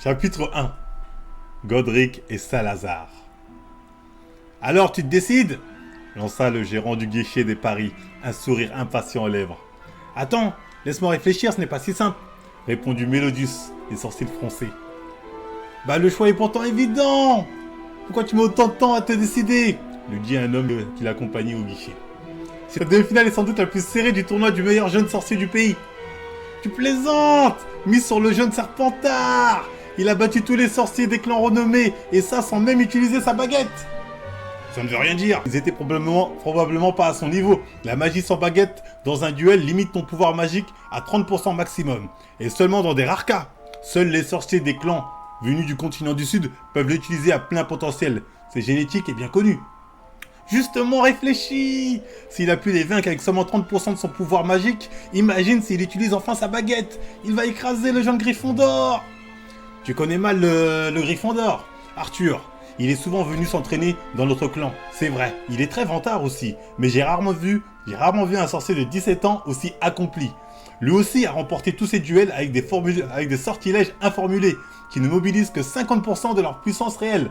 Chapitre 1. Godric et Salazar. Alors tu te décides? Lança le gérant du guichet des paris, un sourire impatient aux lèvres. Attends, laisse-moi réfléchir, ce n'est pas si simple, répondit Mélodius, les sourcils froncés. Bah le choix est pourtant évident. Pourquoi tu mets autant de temps à te décider? Lui dit un homme qui l'accompagnait au guichet. Cette demi-finale est sans doute la plus serrée du tournoi du meilleur jeune sorcier du pays. Tu plaisantes! Mise sur le jeune Serpentard! Il a battu tous les sorciers des clans renommés, et ça sans même utiliser sa baguette! Ça ne veut rien dire. Ils étaient probablement pas à son niveau. La magie sans baguette, dans un duel, limite ton pouvoir magique à 30% maximum. Et seulement dans des rares cas. Seuls les sorciers des clans venus du continent du Sud peuvent l'utiliser à plein potentiel. C'est génétique et bien connu. Justement réfléchi. S'il a pu les vaincre avec seulement 30% de son pouvoir magique, imagine s'il utilise enfin sa baguette. Il va écraser le jeune Gryffondor. Tu connais mal le Gryffondor, Arthur. Il est souvent venu s'entraîner dans notre clan. C'est vrai, il est très vantard aussi. Mais j'ai rarement vu un sorcier de 17 ans aussi accompli. Lui aussi a remporté tous ses duels avec des sortilèges informulés, qui ne mobilisent que 50% de leur puissance réelle.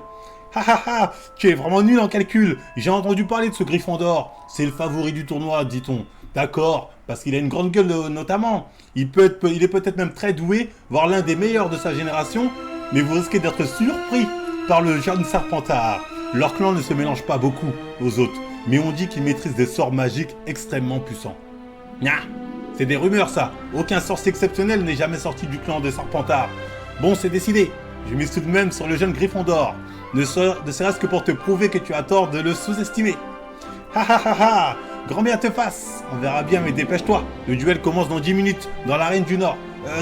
Ha ha ha, tu es vraiment nul en calcul. J'ai entendu parler de ce Gryffondor. C'est le favori du tournoi, dit-on. D'accord, parce qu'il a une grande gueule notamment. Il est peut-être même très doué, voire l'un des meilleurs de sa génération, mais vous risquez d'être surpris par le jeune Serpentard. Leur clan ne se mélange pas beaucoup aux autres, mais on dit qu'il maîtrise des sorts magiques extrêmement puissants. Nya, c'est des rumeurs ça. Aucun sorcier exceptionnel n'est jamais sorti du clan des Serpentards. Bon, c'est décidé. Je mise tout de même sur le jeune Gryffondor. Ne serait-ce que pour te prouver que tu as tort de le sous-estimer. Ha ha ha ha! Grand bien te fasse! On verra bien, mais dépêche-toi. Le duel commence dans 10 minutes, dans l'arène du Nord.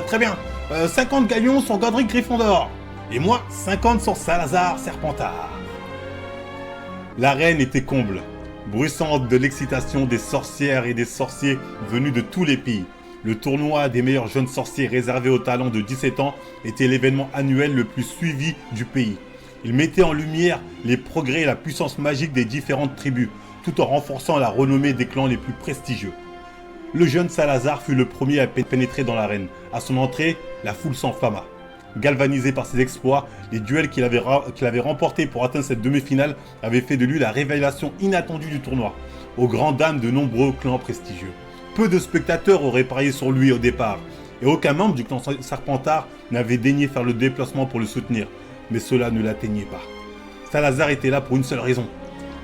Très bien. 50 galions sur Godric Gryffondor. Et moi, 50 sur Salazar Serpentard. L'arène était comble, bruissante de l'excitation des sorcières et des sorciers venus de tous les pays. Le tournoi des meilleurs jeunes sorciers réservé aux talents de 17 ans était l'événement annuel le plus suivi du pays. Il mettait en lumière les progrès et la puissance magique des différentes tribus, tout en renforçant la renommée des clans les plus prestigieux. Le jeune Salazar fut le premier à pénétrer dans l'arène. À son entrée, la foule s'enflamma. Galvanisé par ses exploits, les duels qu'il avait remportés pour atteindre cette demi-finale avaient fait de lui la révélation inattendue du tournoi, aux grandes dames de nombreux clans prestigieux. Peu de spectateurs auraient parié sur lui au départ, et aucun membre du clan Serpentard n'avait daigné faire le déplacement pour le soutenir. Mais cela ne l'atteignait pas. Salazar était là pour une seule raison.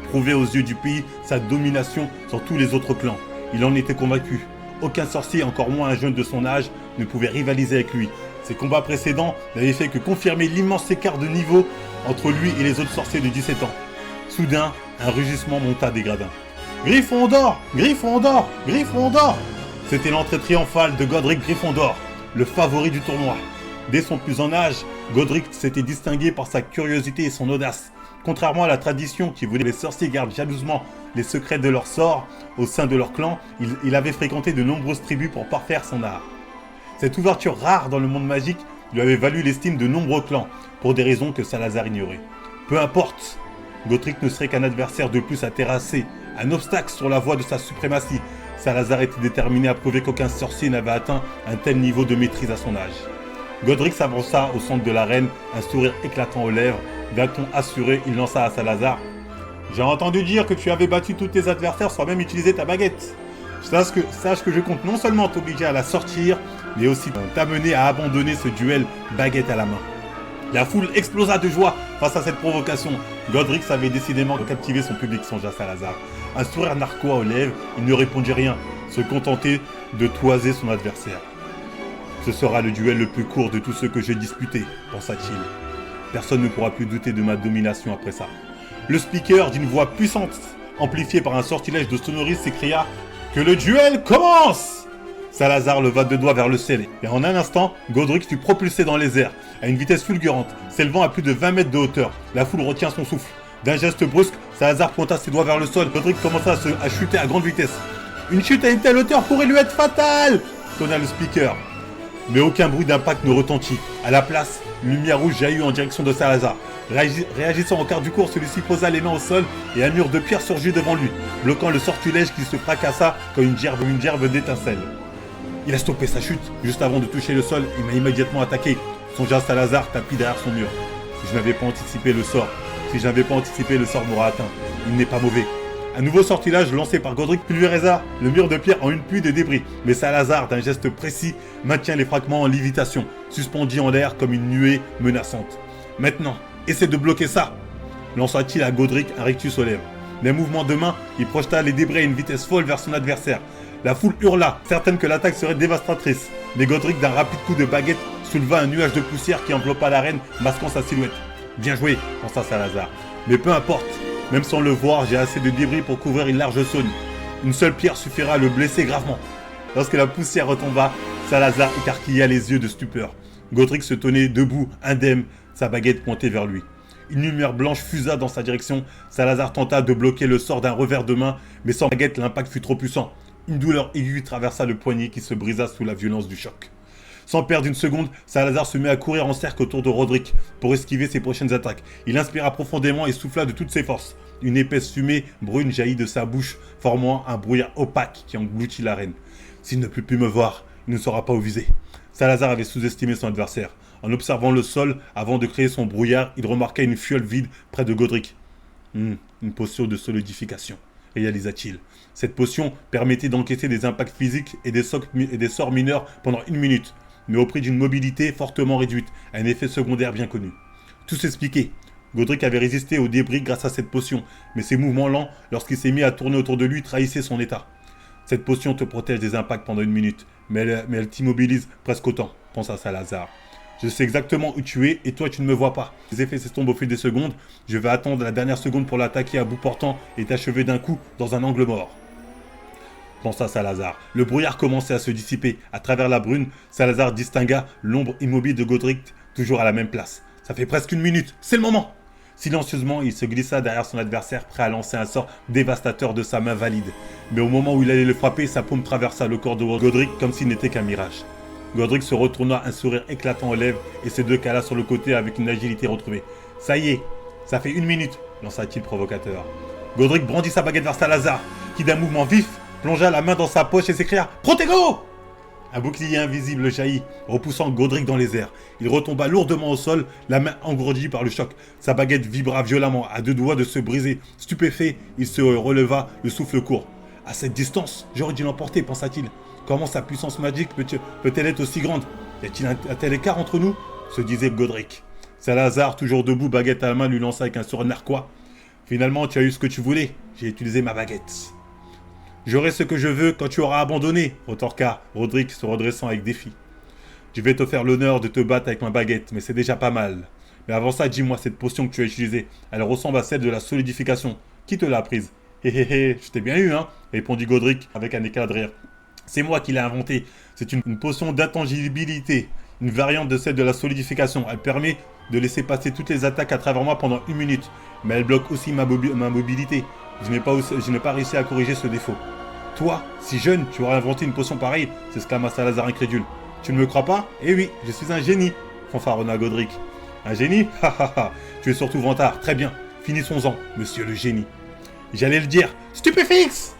Prouver aux yeux du pays sa domination sur tous les autres clans. Il en était convaincu. Aucun sorcier, encore moins un jeune de son âge, ne pouvait rivaliser avec lui. Ses combats précédents n'avaient fait que confirmer l'immense écart de niveau entre lui et les autres sorciers de 17 ans. Soudain, un rugissement monta des gradins. Gryffondor! Gryffondor! Gryffondor! C'était l'entrée triomphale de Godric Gryffondor, le favori du tournoi. Dès son plus en âge, Godric s'était distingué par sa curiosité et son audace. Contrairement à la tradition qui voulait que les sorciers gardent jalousement les secrets de leur sort au sein de leur clan, il avait fréquenté de nombreuses tribus pour parfaire son art. Cette ouverture rare dans le monde magique lui avait valu l'estime de nombreux clans, pour des raisons que Salazar ignorait. Peu importe, Godric ne serait qu'un adversaire de plus à terrasser, un obstacle sur la voie de sa suprématie. Salazar était déterminé à prouver qu'aucun sorcier n'avait atteint un tel niveau de maîtrise à son âge. Godric s'avança au centre de l'arène, un sourire éclatant aux lèvres. D'un ton assuré, il lança à Salazar. « J'ai entendu dire que tu avais battu tous tes adversaires sans même utiliser ta baguette. Sache que je compte non seulement t'obliger à la sortir, mais aussi t'amener à abandonner ce duel baguette à la main. » La foule explosa de joie face à cette provocation. Godric savait décidément captiver son public, songea Salazar. Un sourire narquois aux lèvres, il ne répondit rien, se contentait de toiser son adversaire. Ce sera le duel le plus court de tous ceux que j'ai disputés, pensa-t-il. Personne ne pourra plus douter de ma domination après ça. Le speaker, d'une voix puissante, amplifiée par un sortilège de sonoris, s'écria « Que le duel commence !» Salazar leva deux doigts vers le ciel, et en un instant, Godric fut propulsé dans les airs, à une vitesse fulgurante, s'élevant à plus de 20 mètres de hauteur. La foule retient son souffle. D'un geste brusque, Salazar pointa ses doigts vers le sol. Godric commença à chuter à grande vitesse. « Une chute à une telle hauteur pourrait lui être fatale !» tonna le speaker. Mais aucun bruit d'impact ne retentit. À la place, une lumière rouge jaillit en direction de Salazar. Réagissant au quart du cours, celui-ci posa les mains au sol et un mur de pierre surgit devant lui, bloquant le sortilège qui se fracassa comme une gerbe d'étincelles. Il a stoppé sa chute juste avant de toucher le sol et m'a immédiatement attaqué. Songea Salazar tapis derrière son mur. Je n'avais pas anticipé le sort. Si je n'avais pas anticipé, le sort m'aura atteint. Il n'est pas mauvais. Un nouveau sortilège lancé par Godric pulvérise le mur de pierre en une pluie de débris. Mais Salazar, d'un geste précis, maintient les fragments en lévitation, suspendus en l'air comme une nuée menaçante. Maintenant, essaie de bloquer ça, lança-t-il à Godric un rictus aux lèvres. D'un mouvement de main, il projeta les débris à une vitesse folle vers son adversaire. La foule hurla, certaine que l'attaque serait dévastatrice. Mais Godric, d'un rapide coup de baguette, souleva un nuage de poussière qui enveloppa l'arène, masquant sa silhouette. Bien joué, pensa Salazar. Mais peu importe, même sans le voir, j'ai assez de débris pour couvrir une large zone. Une seule pierre suffira à le blesser gravement. Lorsque la poussière retomba, Salazar écarquilla les yeux de stupeur. Godric se tenait debout, indemne, sa baguette pointée vers lui. Une lumière blanche fusa dans sa direction. Salazar tenta de bloquer le sort d'un revers de main, mais sans baguette, l'impact fut trop puissant. Une douleur aiguë traversa le poignet qui se brisa sous la violence du choc. Sans perdre une seconde, Salazar se mit à courir en cercle autour de Rodric pour esquiver ses prochaines attaques. Il inspira profondément et souffla de toutes ses forces. Une épaisse fumée brune jaillit de sa bouche, formant un brouillard opaque qui engloutit l'arène. S'il ne peut plus me voir, il ne saura pas où viser. Salazar avait sous-estimé son adversaire. En observant le sol, avant de créer son brouillard, il remarqua une fiole vide près de Godric. Une potion de solidification, réalisa-t-il. Cette potion permettait d'encaisser des impacts physiques et des sorts mineurs pendant 1 minute, mais au prix d'une mobilité fortement réduite, un effet secondaire bien connu. Tout s'expliquait. Godric avait résisté aux débris grâce à cette potion, mais ses mouvements lents, lorsqu'il s'est mis à tourner autour de lui, trahissaient son état. Cette potion te protège des impacts pendant 1 minute, mais elle t'immobilise presque autant, pensa Salazar. Je sais exactement où tu es et toi tu ne me vois pas. Les effets s'estompent au fil des secondes, je vais attendre la dernière seconde pour l'attaquer à bout portant et t'achever d'un coup dans un angle mort. Pensa Salazar. Le brouillard commençait à se dissiper. À travers la brune, Salazar distingua l'ombre immobile de Godric, toujours à la même place. Ça fait presque 1 minute, c'est le moment! Silencieusement, il se glissa derrière son adversaire, prêt à lancer un sort dévastateur de sa main valide. Mais au moment où il allait le frapper, sa paume traversa le corps de Godric comme s'il n'était qu'un mirage. Godric se retourna, un sourire éclatant aux lèvres, et se décala sur le côté avec une agilité retrouvée. Ça y est, ça fait 1 minute, lança-t-il provocateur. Godric brandit sa baguette vers Salazar, qui d'un mouvement vif, plongea la main dans sa poche et s'écria « Protego !» Un bouclier invisible jaillit, repoussant Godric dans les airs. Il retomba lourdement au sol, la main engourdie par le choc. Sa baguette vibra violemment, à 2 doigts de se briser. Stupéfait, il se releva, le souffle court. « À cette distance, j'aurais dû l'emporter, pensa-t-il. Comment sa puissance magique peut-elle être aussi grande? Y a-t-il un tel écart entre nous ?» se disait Godric. Salazar, toujours debout, baguette à la main, lui lança avec un sourire narquois. « Finalement, tu as eu ce que tu voulais. J'ai utilisé ma baguette. » « J'aurai ce que je veux quand tu auras abandonné, retorqua Rodric se redressant avec défi. Je vais te faire l'honneur de te battre avec ma baguette, mais c'est déjà pas mal. Mais avant ça, dis-moi, cette potion que tu as utilisée, elle ressemble à celle de la solidification. Qui te l'a apprise? Hé hé hé, je t'ai bien eu, hein, répondit Godric avec un éclat de rire. C'est moi qui l'ai inventée. C'est une potion d'intangibilité, une variante de celle de la solidification. Elle permet de laisser passer toutes les attaques à travers moi pendant 1 minute. Mais elle bloque aussi ma mobilité. Je n'ai pas réussi à corriger ce défaut. Toi, si jeune, tu aurais inventé une potion pareille, s'exclama Salazar incrédule. Tu ne me crois pas? Eh oui, je suis un génie, fanfaronna Godric. Un génie? Ha ha ha, tu es surtout vantard. Très bien, finissons-en, monsieur le génie. J'allais le dire. Stupéfix!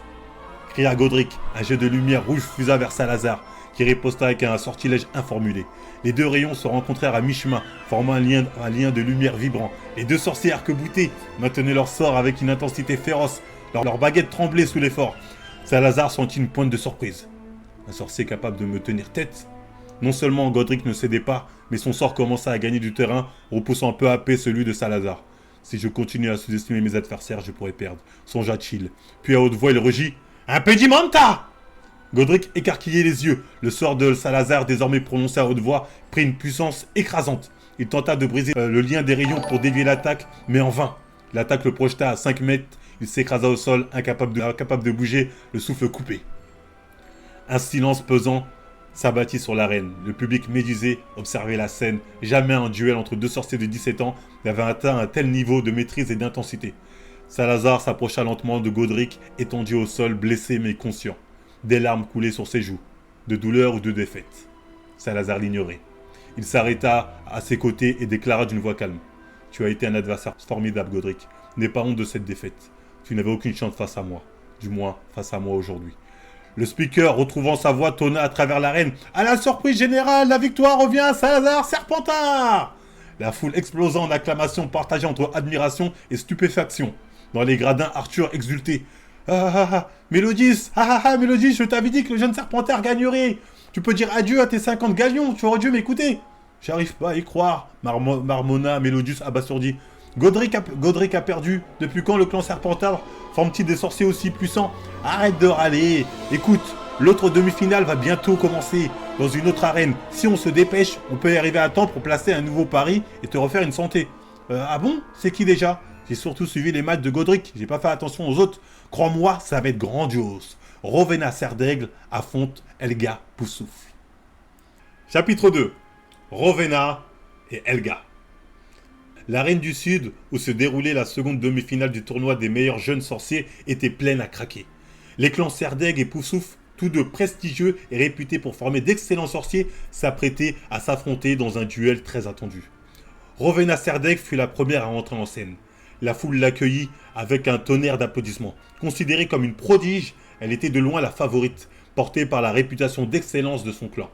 Cria Godric. Un jet de lumière rouge fusa vers Salazar, qui riposta avec un sortilège informulé. Les 2 rayons se rencontrèrent à mi-chemin, formant un lien de lumière vibrant. Les 2 sorciers arc-boutés maintenaient leur sort avec une intensité féroce. Leurs baguettes tremblaient sous l'effort. Salazar sentit une pointe de surprise. Un sorcier capable de me tenir tête? Non seulement Godric ne cédait pas, mais son sort commença à gagner du terrain, repoussant peu à peu celui de Salazar. Si je continue à sous-estimer mes adversaires, je pourrais perdre, songea-t-il. Puis à haute voix, il rugit. Impedimenta! Godric écarquillait les yeux. Le sort de Salazar, désormais prononcé à haute voix, prit une puissance écrasante. Il tenta de briser le lien des rayons pour dévier l'attaque, mais en vain. L'attaque le projeta à 5 mètres. Il s'écrasa au sol, incapable de bouger, le souffle coupé. Un silence pesant s'abattit sur l'arène. Le public médusé observait la scène. Jamais un duel entre 2 sorciers de 17 ans n'avait atteint un tel niveau de maîtrise et d'intensité. Salazar s'approcha lentement de Godric, étendu au sol, blessé mais conscient. Des larmes coulaient sur ses joues, de douleur ou de défaite. Salazar l'ignorait. Il s'arrêta à ses côtés et déclara d'une voix calme. « Tu as été un adversaire formidable, Godric. N'aie pas honte de cette défaite. Tu n'avais aucune chance face à moi. Du moins, face à moi aujourd'hui. Le speaker, retrouvant sa voix, tonna à travers l'arène. À la surprise générale, la victoire revient à Salazar Serpentard. La foule explosa en acclamations partagées entre admiration et stupéfaction. Dans les gradins, Arthur exultait. Ah ah ah, Mélodis, Mélodis, je t'avais dit que le jeune Serpentard gagnerait. Tu peux dire adieu à tes 50 galions, tu aurais dû m'écouter. J'arrive pas à y croire, marmonna Mélodius abasourdi. Godric a perdu. Depuis quand le clan Serpentard forme-t-il des sorciers aussi puissants? Arrête de râler. Écoute, l'autre demi-finale va bientôt commencer dans une autre arène. Si on se dépêche, on peut y arriver à temps pour placer un nouveau pari et te refaire une santé. Ah bon? C'est qui déjà? J'ai surtout suivi les matchs de Godric. J'ai pas fait attention aux autres. Crois-moi, ça va être grandiose. Rowena Serdaigle affronte Helga Poussoufle. Chapitre 2. Rowena et Helga. L'arène du Sud, où se déroulait la seconde demi-finale du tournoi des meilleurs jeunes sorciers, était pleine à craquer. Les clans Serdaigle et Poussoufle, tous deux prestigieux et réputés pour former d'excellents sorciers, s'apprêtaient à s'affronter dans un duel très attendu. Rowena Serdaigle fut la première à entrer en scène. La foule l'accueillit avec un tonnerre d'applaudissements. Considérée comme une prodige, elle était de loin la favorite, portée par la réputation d'excellence de son clan.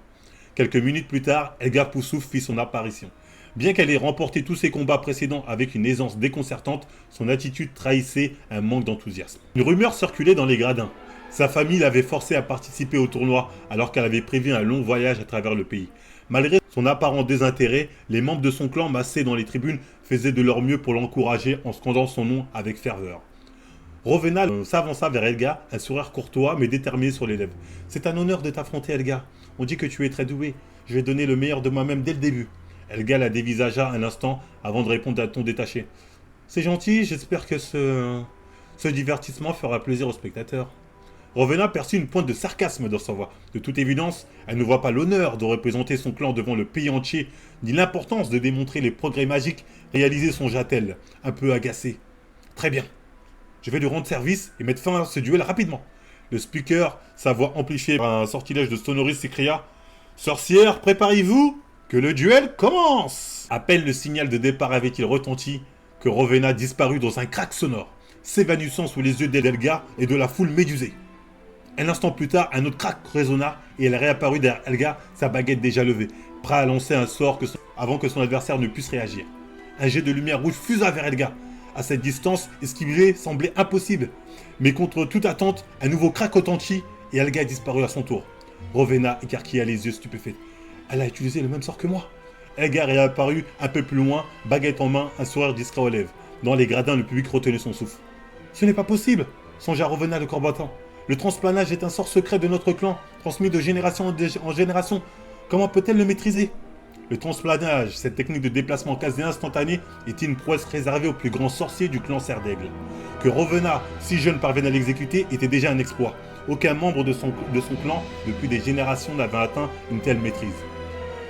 Quelques minutes plus tard, Helga Poussoufle fit son apparition. Bien qu'elle ait remporté tous ses combats précédents avec une aisance déconcertante, son attitude trahissait un manque d'enthousiasme. Une rumeur circulait dans les gradins. Sa famille l'avait forcée à participer au tournoi alors qu'elle avait prévu un long voyage à travers le pays. Malgré son apparent désintérêt, les membres de son clan massés dans les tribunes faisaient de leur mieux pour l'encourager en scandant son nom avec ferveur. Rowena s'avança vers Helga, un sourire courtois mais déterminé sur les lèvres. « C'est un honneur de t'affronter, Helga. On dit que tu es très douée. Je vais donner le meilleur de moi-même dès le début. » Helga la dévisagea un instant avant de répondre d'un ton détaché. « C'est gentil, j'espère que ce divertissement fera plaisir aux spectateurs. » Rowena perçut une pointe de sarcasme dans sa voix. De toute évidence, elle ne voit pas l'honneur de représenter son clan devant le pays entier, ni l'importance de démontrer les progrès magiques réalisés songea-t-elle, un peu agacée. « Très bien. Je vais lui rendre service et mettre fin à ce duel rapidement. » Le speaker, sa voix amplifiée par un sortilège de Sonoris, s'écria « Sorcières, préparez-vous, que le duel commence !» À peine le signal de départ avait-il retenti que Rowena disparut dans un crack sonore, s'évanouissant sous les yeux d'Helga et de la foule médusée. Un instant plus tard, un autre crack résonna et elle réapparut derrière Helga, sa baguette déjà levée, prêt à lancer un sort avant que son adversaire ne puisse réagir. Un jet de lumière rouge fusa vers Helga. À cette distance, esquiver semblait impossible. Mais contre toute attente, un nouveau crack retentit et Helga disparut à son tour. Rowena écarquilla les yeux stupéfaite. Elle a utilisé le même sort que moi. Helga réapparut un peu plus loin, baguette en main, un sourire discret aux lèvres. Dans les gradins, le public retenait son souffle. Ce n'est pas possible, songea Rowena le combattant. Le transplanage est un sort secret de notre clan, transmis de génération en génération. Comment peut-elle le maîtriser? Le transplanage, cette technique de déplacement quasi instantané, était une prouesse réservée aux plus grands sorciers du clan Serdaigle. Que Rowena, si jeune, parvienne à l'exécuter était déjà un exploit. Aucun membre de son clan, depuis des générations, n'avait atteint une telle maîtrise.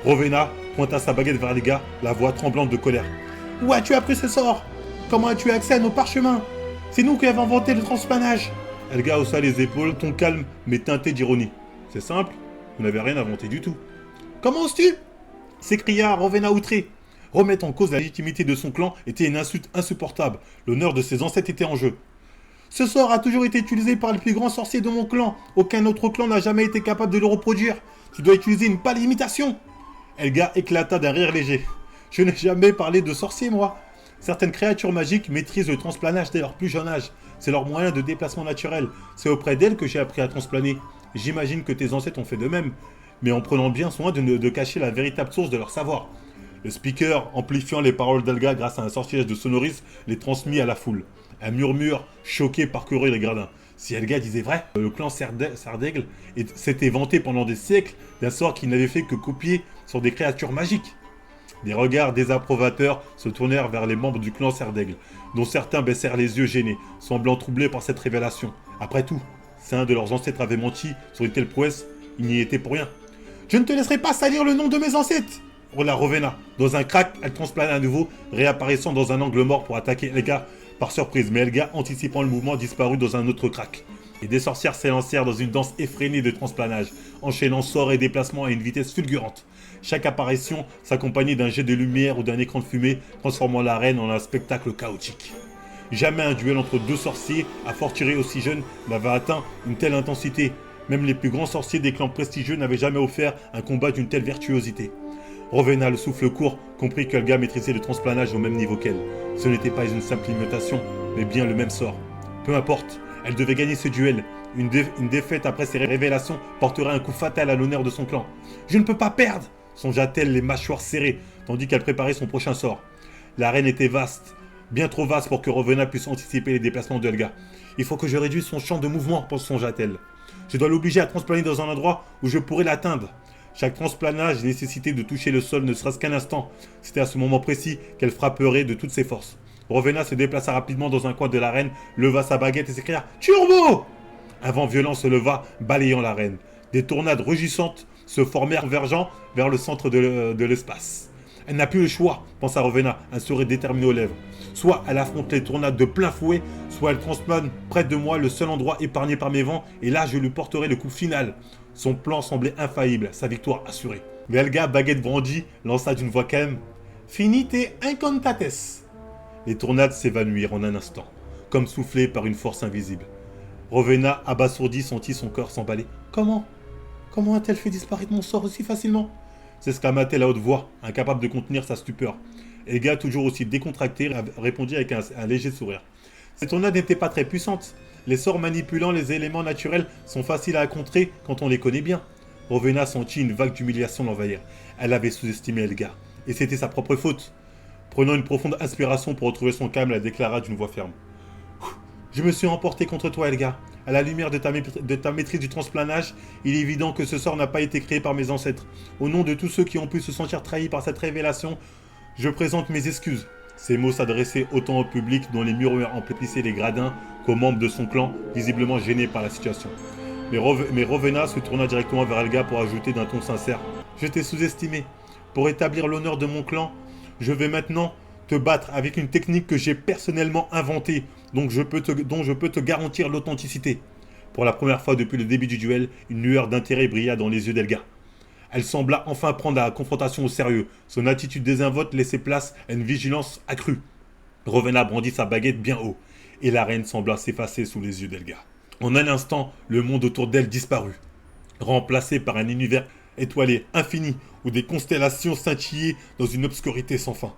Rowena pointa sa baguette vers les gars, la voix tremblante de colère. « Où as-tu appris ce sort? Comment as-tu accès à nos parchemins? C'est nous qui avons inventé le transplanage !» Helga haussa les épaules, ton calme mais teinté d'ironie. « C'est simple, vous n'avez rien inventé du tout. »« Comment oses-tu » s'écria Rowena outrée. Remettre en cause la légitimité de son clan était une insulte insupportable. L'honneur de ses ancêtres était en jeu. « Ce sort a toujours été utilisé par les plus grands sorciers de mon clan. Aucun autre clan n'a jamais été capable de le reproduire. Tu dois utiliser une pâle imitation. » Helga éclata d'un rire léger. « Je n'ai jamais parlé de sorcier, moi. Certaines créatures magiques maîtrisent le transplanage dès leur plus jeune âge. C'est leur moyen de déplacement naturel. C'est auprès d'elles que j'ai appris à transplaner. J'imagine que tes ancêtres ont fait de même, mais en prenant bien soin de cacher la véritable source de leur savoir. » Le speaker, amplifiant les paroles d'Helga grâce à un sortilège de Sonoris, les transmit à la foule. Un murmure choqué parcourut les gradins. Si Helga disait vrai, le clan Serdaigle s'était vanté pendant des siècles d'un sort qu'il n'avait fait que copier sur des créatures magiques. Des regards désapprobateurs se tournèrent vers les membres du clan Serdaigle, dont certains baissèrent les yeux gênés, semblant troublés par cette révélation. Après tout, si un de leurs ancêtres avait menti sur une telle prouesse, il n'y était pour rien. « Je ne te laisserai pas salir le nom de mes ancêtres !» hurla Rowena. Dans un crack, elle transplana à nouveau, réapparaissant dans un angle mort pour attaquer Helga par surprise, mais Helga, anticipant le mouvement, disparut dans un autre crack. Les deux sorcières s'élancèrent dans une danse effrénée de transplanage, enchaînant sorts et déplacements à une vitesse fulgurante. Chaque apparition s'accompagnait d'un jet de lumière ou d'un écran de fumée, transformant l'arène en un spectacle chaotique. Jamais un duel entre deux sorciers, à fortiori aussi jeunes, n'avait atteint une telle intensité. Même les plus grands sorciers des clans prestigieux n'avaient jamais offert un combat d'une telle virtuosité. Rowena, le souffle court, comprit qu'Helga maîtrisait le transplanage au même niveau qu'elle. Ce n'était pas une simple imitation, mais bien le même sort. Peu importe, elle devait gagner ce duel. Une défaite après ces révélations porterait un coup fatal à l'honneur de son clan. « Je ne peux pas perdre !» songea-t-elle, les mâchoires serrées, tandis qu'elle préparait son prochain sort. L'arène était vaste, bien trop vaste pour que Rowena puisse anticiper les déplacements de Helga. « Il faut que je réduise son champ de mouvement, songea-t-elle. Je dois l'obliger à transplaner dans un endroit où je pourrais l'atteindre. Chaque transplanage nécessitait de toucher le sol ne serait-ce qu'un instant. C'était à ce moment précis qu'elle frapperait de toutes ses forces. Rowena se déplaça rapidement dans un coin de l'arène, leva sa baguette et s'écria « Turbo !» Un vent violent se leva, balayant l'arène. Des tornades rugissantes se formèrent convergeant vers le centre de l'espace. Elle n'a plus le choix, pensa Rowena, un sourire déterminé aux lèvres. Soit elle affronte les tornades de plein fouet, soit elle transplane près de moi le seul endroit épargné par mes vents, et là je lui porterai le coup final. Son plan semblait infaillible, sa victoire assurée. Mais Helga, baguette brandie, lança d'une voix calme « Finite incantates !» Les tornades s'évanouirent en un instant, comme soufflées par une force invisible. Rowena, abasourdie, sentit son corps s'emballer. « Comment a-t-elle fait disparaître mon sort aussi facilement ?» s'exclama-t-elle à haute voix, incapable de contenir sa stupeur. Helga, toujours aussi décontractée, répondit avec un léger sourire. Ces tornades n'étaient pas très puissantes. Les sorts manipulant les éléments naturels sont faciles à contrer quand on les connaît bien. Rowena sentit une vague d'humiliation l'envahir. Elle avait sous-estimé Helga, et c'était sa propre faute. Prenant une profonde inspiration pour retrouver son calme, elle déclara d'une voix ferme. « Je me suis emporté contre toi, Helga. À la lumière de ta maîtrise du transplanage, il est évident que ce sort n'a pas été créé par mes ancêtres. Au nom de tous ceux qui ont pu se sentir trahis par cette révélation, je présente mes excuses. » Ces mots s'adressaient autant au public dont les murmures emplissaient les gradins qu'aux membres de son clan, visiblement gênés par la situation. Mais Rowena se tourna directement vers Helga pour ajouter d'un ton sincère. « Je t'ai sous-estimé. Pour établir l'honneur de mon clan, je vais maintenant te battre avec une technique que j'ai personnellement inventée, dont je peux te garantir l'authenticité. » Pour la première fois depuis le début du duel, une lueur d'intérêt brilla dans les yeux d'Helga. Elle sembla enfin prendre la confrontation au sérieux. Son attitude désinvolte laissait place à une vigilance accrue. Rowena brandit sa baguette bien haut, et l'arène sembla s'effacer sous les yeux d'Helga. En un instant, le monde autour d'elle disparut, remplacé par un univers étoilé infini où des constellations scintillaient dans une obscurité sans fin.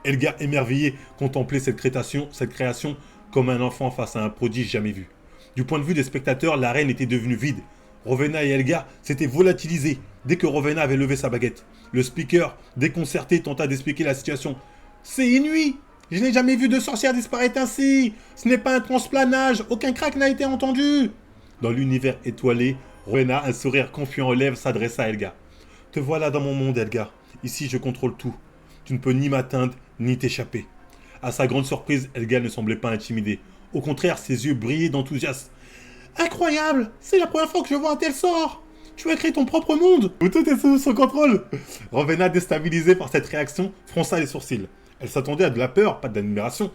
Helga, émerveillée, contemplait cette création comme un enfant face à un prodige jamais vu. Du point de vue des spectateurs, l'arène était devenue vide. Rowena et Helga s'étaient volatilisés dès que Rowena avait levé sa baguette. Le speaker, déconcerté, tenta d'expliquer la situation. « C'est inouï! Je n'ai jamais vu de sorcière disparaître ainsi! Ce n'est pas un transplanage! Aucun crack n'a été entendu !» Dans l'univers étoilé, Rowena, un sourire confiant aux lèvres, s'adressa à Helga. « Te voilà dans mon monde, Helga. Ici, je contrôle tout. Tu ne peux ni m'atteindre, ni t'échapper. » À sa grande surprise, Helga ne semblait pas intimidée. Au contraire, ses yeux brillaient d'enthousiasme. « Incroyable! C'est la première fois que je vois un tel sort! Tu as créé ton propre monde! Tout est sous son contrôle !» Rowena, déstabilisée par cette réaction, fronça les sourcils. Elle s'attendait à de la peur, pas d'admiration.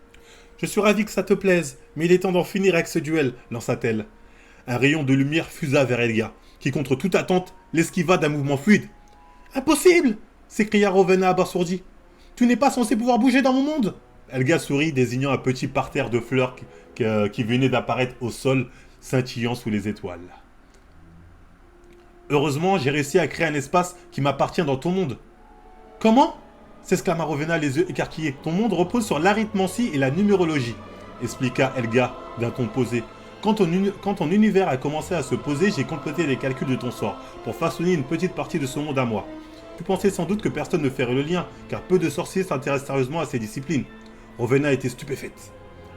« Je suis ravi que ça te plaise, mais il est temps d'en finir avec ce duel, lança-t-elle. Un rayon de lumière fusa vers Helga, qui, contre toute attente, l'esquiva d'un mouvement fluide. « Impossible !» s'écria Rowena abasourdie. « Tu n'es pas censé pouvoir bouger dans mon monde !» Helga sourit, désignant un petit parterre de fleurs qui venait d'apparaître au sol, scintillant sous les étoiles. « Heureusement, j'ai réussi à créer un espace qui m'appartient dans ton monde. »« Comment ?» s'exclama Rowena, les yeux écarquillés. « Ton monde repose sur l'arithmancie et la numérologie, » expliqua Helga d'un ton posé. « Quand ton univers a commencé à se poser, j'ai complété les calculs de ton sort pour façonner une petite partie de ce monde à moi. Tu pensais sans doute que personne ne ferait le lien, car peu de sorciers s'intéressent sérieusement à ces disciplines. » Rowena était stupéfaite.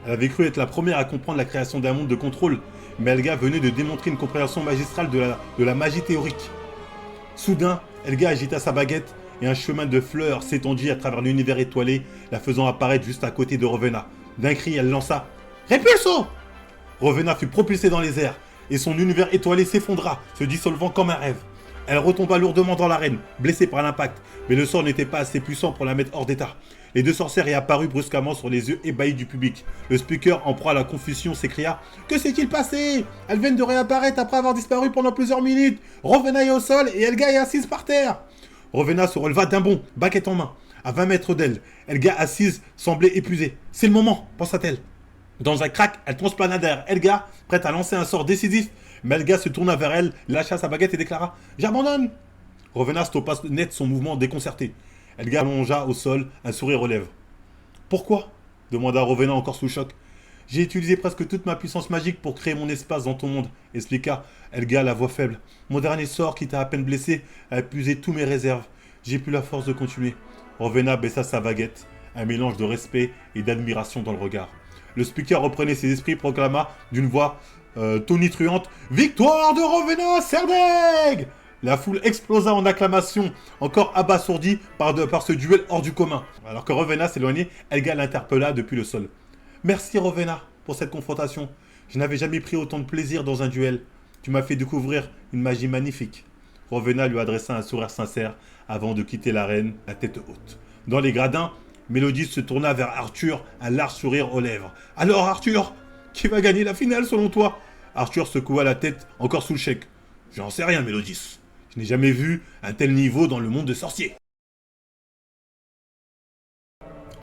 Elle avait cru être la première à comprendre la création d'un monde de contrôle, mais Helga venait de démontrer une compréhension magistrale de la magie théorique. Soudain, Helga agita sa baguette et un chemin de fleurs s'étendit à travers l'univers étoilé, la faisant apparaître juste à côté de Rowena. D'un cri, elle lança « Répulso !» Rowena fut propulsée dans les airs, et son univers étoilé s'effondra, se dissolvant comme un rêve. Elle retomba lourdement dans l'arène, blessée par l'impact, mais le sort n'était pas assez puissant pour la mettre hors d'état. Les deux sorcières réapparurent brusquement sur les yeux ébahis du public. Le speaker, en proie à la confusion, s'écria « Que s'est-il passé? Elles viennent de réapparaître après avoir disparu pendant plusieurs minutes. Rowena est au sol et Helga est assise par terre. » Rowena se releva d'un bond, baguette en main. À 20 mètres d'elle, Helga assise semblait épuisée. « C'est le moment, pensa-t-elle. » Dans un crack, elle transplana derrière Helga, prête à lancer un sort décisif. Mais Elga se tourna vers elle, lâcha sa baguette et déclara « J'abandonne !» Rowena stoppa net son mouvement déconcerté. Elga allongea au sol, un sourire aux lèvres. « Pourquoi ?» demanda Rowena encore sous le choc. « J'ai utilisé presque toute ma puissance magique pour créer mon espace dans ton monde, expliqua Elga à la voix faible. Mon dernier sort, qui t'a à peine blessé, a épuisé tous mes réserves. J'ai plus la force de continuer. » Rowena baissa sa baguette, un mélange de respect et d'admiration dans le regard. Le speaker reprenait ses esprits, proclama d'une voix tonitruante « Victoire de Rowena Serdaigle !» La foule explosa en acclamations, encore abasourdie par ce duel hors du commun. Alors que Rowena s'éloignait, Elga l'interpella depuis le sol. « Merci Rowena pour cette confrontation. Je n'avais jamais pris autant de plaisir dans un duel. Tu m'as fait découvrir une magie magnifique. » Rowena lui adressa un sourire sincère avant de quitter l'arène, la tête haute. Dans les gradins, Mélodie se tourna vers Arthur, un large sourire aux lèvres. « Alors Arthur, qui va gagner la finale selon toi ?» Arthur secoua la tête, encore sous le chèque. « J'en sais rien, Mélodie. Je n'ai jamais vu un tel niveau dans le monde de sorciers. »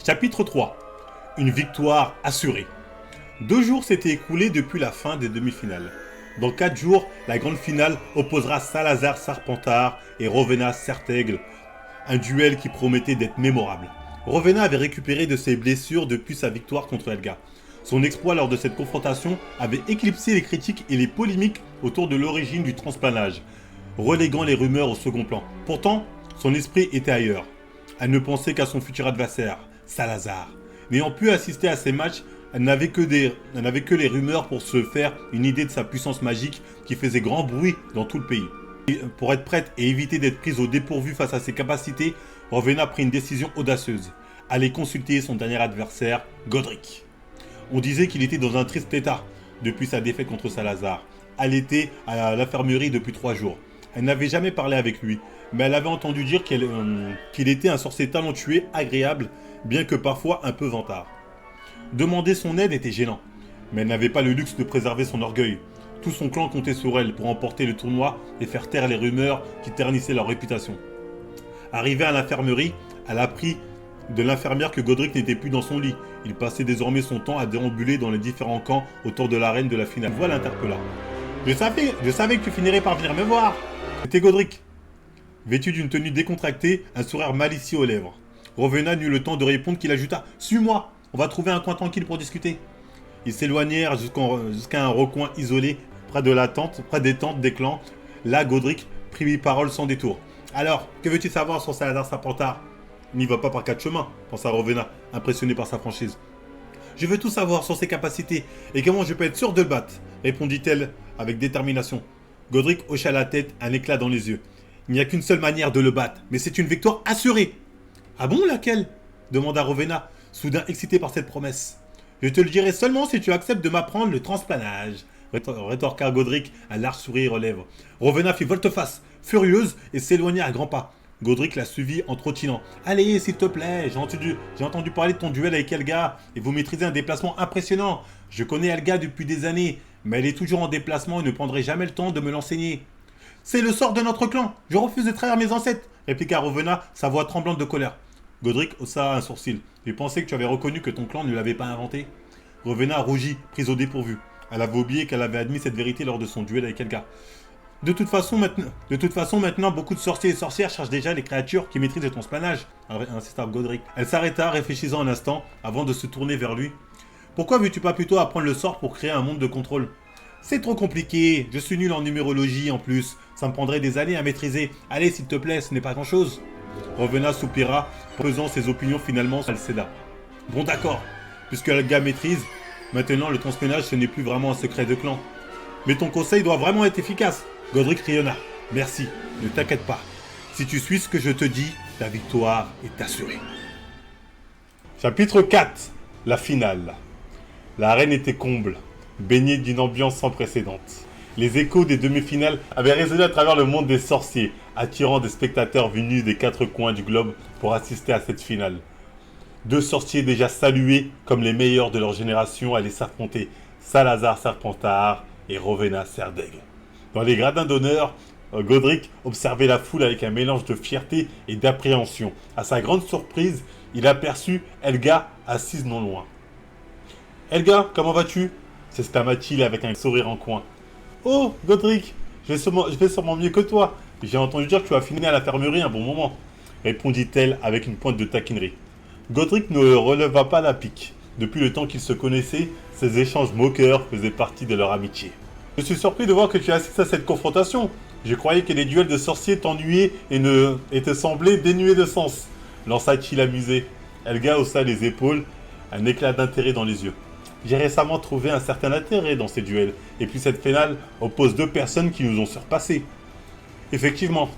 Chapitre 3. Une victoire assurée. 2 jours s'étaient écoulés depuis la fin des demi-finales. Dans 4 jours, la grande finale opposera Salazar Serpentard et Rowena Serdaigle. Un duel qui promettait d'être mémorable. Rowena avait récupéré de ses blessures depuis sa victoire contre Elga. Son exploit lors de cette confrontation avait éclipsé les critiques et les polémiques autour de l'origine du transplanage, reléguant les rumeurs au second plan. Pourtant, son esprit était ailleurs. Elle ne pensait qu'à son futur adversaire, Salazar. N'ayant pu assister à ces matchs, elle n'avait que les rumeurs pour se faire une idée de sa puissance magique qui faisait grand bruit dans tout le pays. Et pour être prête et éviter d'être prise au dépourvu face à ses capacités, Rowena prit une décision audacieuse. Aller consulter son dernier adversaire, Godric. On disait qu'il était dans un triste état depuis sa défaite contre Salazar. Elle était à l'infirmerie depuis 3 jours. Elle n'avait jamais parlé avec lui, mais elle avait entendu dire qu'il était un sorcier talentueux, agréable, bien que parfois un peu vantard. Demander son aide était gênant, mais elle n'avait pas le luxe de préserver son orgueil. Tout son clan comptait sur elle pour emporter le tournoi et faire taire les rumeurs qui ternissaient leur réputation. Arrivée à l'infirmerie, elle apprit de l'infirmière que Godric n'était plus dans son lit. Il passait désormais son temps à déambuler dans les différents camps autour de l'arène de la finale. Une voix l'interpella. Je savais que tu finirais par venir me voir. C'était Godric. Vêtu d'une tenue décontractée, un sourire malicieux aux lèvres. Rowena n'eut le temps de répondre qu'il ajouta « Suis-moi, on va trouver un coin tranquille pour discuter. » Ils s'éloignèrent jusqu'à un recoin isolé, près des tentes des clans. Là, Godric prit parole sans détour. « Alors, que veux-tu savoir sur Salazar Serpentard ?»« Il n'y va pas par 4 chemins, pensa Rowena, impressionné par sa franchise. « Je veux tout savoir sur ses capacités et comment je peux être sûr de le battre, répondit-elle avec détermination. Godric hocha la tête, un éclat dans les yeux. Il n'y a qu'une seule manière de le battre, mais c'est une victoire assurée. Ah bon, laquelle demanda Rowena, soudain excitée par cette promesse. Je te le dirai seulement si tu acceptes de m'apprendre le transplanage, rétorqua Godric, un large sourire aux lèvres. Rowena fit volte-face, furieuse, et s'éloigna à grands pas. Godric la suivit en trottinant. Allez, s'il te plaît, j'ai entendu parler de ton duel avec Elga, et vous maîtrisez un déplacement impressionnant. Je connais Elga depuis des années, mais elle est toujours en déplacement et ne prendrait jamais le temps de me l'enseigner. C'est le sort de notre clan, je refuse de trahir mes ancêtres, répliqua Rowena, sa voix tremblante de colère. Godric haussa un sourcil. J'ai pensé que tu avais reconnu que ton clan ne l'avait pas inventé. Rowena rougit, prise au dépourvu. Elle avait oublié qu'elle avait admis cette vérité lors de son duel avec Elga. De toute façon, maintenant, beaucoup de sorciers et sorcières cherchent déjà les créatures qui maîtrisent le transplanage, insista Godric. Elle s'arrêta, réfléchissant un instant, avant de se tourner vers lui. Pourquoi veux-tu pas plutôt apprendre le sort pour créer un monde de contrôle? C'est trop compliqué, je suis nul en numérologie en plus, ça me prendrait des années à maîtriser. Allez, s'il te plaît, ce n'est pas grand-chose. Rowena soupira, pesant ses opinions finalement, elle céda. Bon d'accord, puisque Elga maîtrise, maintenant le transplanage ce n'est plus vraiment un secret de clan. Mais ton conseil doit vraiment être efficace. Godric rayonna. Merci, ne t'inquiète pas. Si tu suis ce que je te dis, ta victoire est assurée. Chapitre 4. La finale. L'arène était comble, baignée d'une ambiance sans précédent. Les échos des demi-finales avaient résonné à travers le monde des sorciers, attirant des spectateurs venus des 4 coins du globe pour assister à cette finale. 2 sorciers déjà salués comme les meilleurs de leur génération allaient s'affronter, Salazar Serpentard et Rowena Serdaigle. Dans les gradins d'honneur, Godric observait la foule avec un mélange de fierté et d'appréhension. À sa grande surprise, il aperçut Elga assise non loin. « Elga, comment vas-tu » s'exclama-t-il avec un sourire en coin. « Oh, Godric, je vais sûrement mieux que toi. J'ai entendu dire que tu as fini à l'infirmerie un bon moment, répondit-elle avec une pointe de taquinerie. Godric ne releva pas la pique. Depuis le temps qu'ils se connaissaient, ces échanges moqueurs faisaient partie de leur amitié. Je suis surpris de voir que tu assistes à cette confrontation. Je croyais que les duels de sorciers t'ennuyaient et te semblaient dénués de sens, lança-t-il amusé. Elga haussa les épaules, un éclat d'intérêt dans les yeux. J'ai récemment trouvé un certain intérêt dans ces duels, et puis cette finale oppose deux personnes qui nous ont surpassés. Effectivement,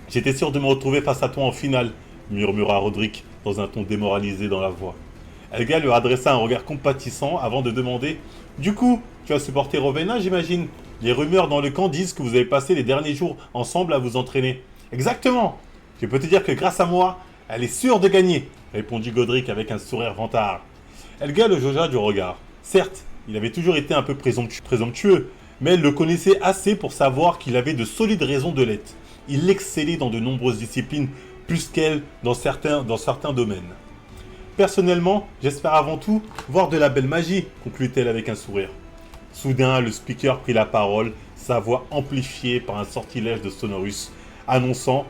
j'étais sûr de me retrouver face à toi en finale, murmura Roderick dans un ton démoralisé dans la voix. Elga lui adressa un regard compatissant avant de demander « Du coup, tu as supporté Rowena, j'imagine. Les rumeurs dans le camp disent que vous avez passé les derniers jours ensemble à vous entraîner. » « Exactement. Je peux te dire que grâce à moi, elle est sûre de gagner, répondit Godric avec un sourire vantard. Elga le jaugea du regard. Certes, il avait toujours été un peu présomptueux, mais elle le connaissait assez pour savoir qu'il avait de solides raisons de l'être. Il excellait dans de nombreuses disciplines, plus qu'elle dans certains domaines. Personnellement, j'espère avant tout voir de la belle magie, conclut-elle avec un sourire. Soudain, le speaker prit la parole, sa voix amplifiée par un sortilège de Sonorus, annonçant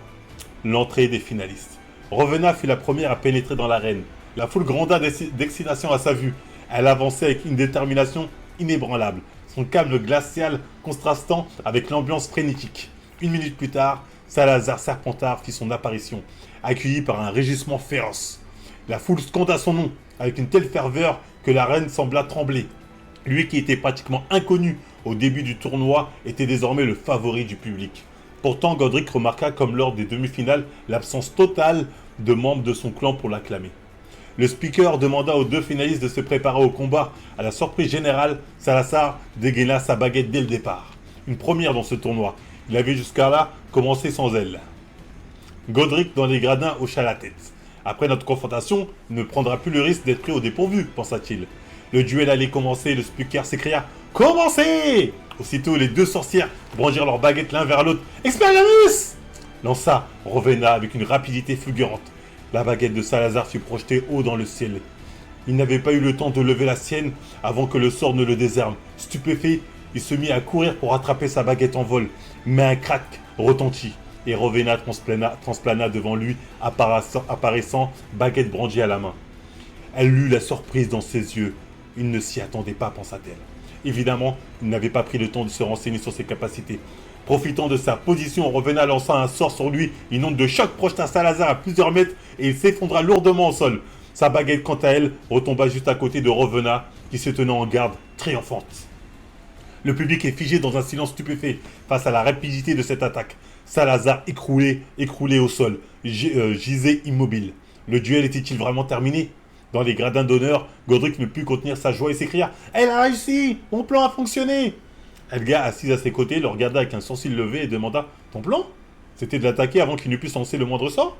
l'entrée des finalistes. Rowena fut la première à pénétrer dans l'arène. La foule gronda d'excitation à sa vue. Elle avançait avec une détermination inébranlable, son calme glacial contrastant avec l'ambiance frénétique. Une minute plus tard, Salazar Serpentard fit son apparition, accueilli par un rugissement féroce. La foule sconda son nom, avec une telle ferveur que l'arène sembla trembler. Lui qui était pratiquement inconnu au début du tournoi était désormais le favori du public. Pourtant, Godric remarqua comme lors des demi-finales l'absence totale de membres de son clan pour l'acclamer. Le speaker demanda aux deux finalistes de se préparer au combat. À la surprise générale, Salazar dégaina sa baguette dès le départ. Une première dans ce tournoi. Il avait jusqu'à là commencé sans elle. Godric, dans les gradins, hocha la tête. Après notre confrontation, il ne prendra plus le risque d'être pris au dépourvu, pensa-t-il. Le duel allait commencer, le speaker s'écria « Commencez !» Aussitôt, les deux sorcières brandirent leurs baguettes l'un vers l'autre. « Expelliarmus !» lança Rowena avec une rapidité fulgurante. La baguette de Salazar fut projetée haut dans le ciel. Il n'avait pas eu le temps de lever la sienne avant que le sort ne le désarme. Stupéfait, il se mit à courir pour attraper sa baguette en vol. Mais un crack retentit et Rowena transplana devant lui, apparaissant baguette brandie à la main. Elle lut la surprise dans ses yeux. Il ne s'y attendait pas, pensa-t-elle. Évidemment, il n'avait pas pris le temps de se renseigner sur ses capacités. Profitant de sa position, Rowena lança un sort sur lui. Une onde de choc projeta Salazar à plusieurs mètres et il s'effondra lourdement au sol. Sa baguette, quant à elle, retomba juste à côté de Rowena, qui se tenait en garde, triomphante. Le public est figé dans un silence stupéfait face à la rapidité de cette attaque. Salazar, écroulé au sol, gisait immobile. Le duel était-il vraiment terminé ? Dans les gradins d'honneur, Godric ne put contenir sa joie et s'écria « Elle a réussi! Mon plan a fonctionné !» Elga, assise à ses côtés, le regarda avec un sourcil levé et demanda « Ton plan ? C'était de l'attaquer avant qu'il ne puisse lancer le moindre sort ?»«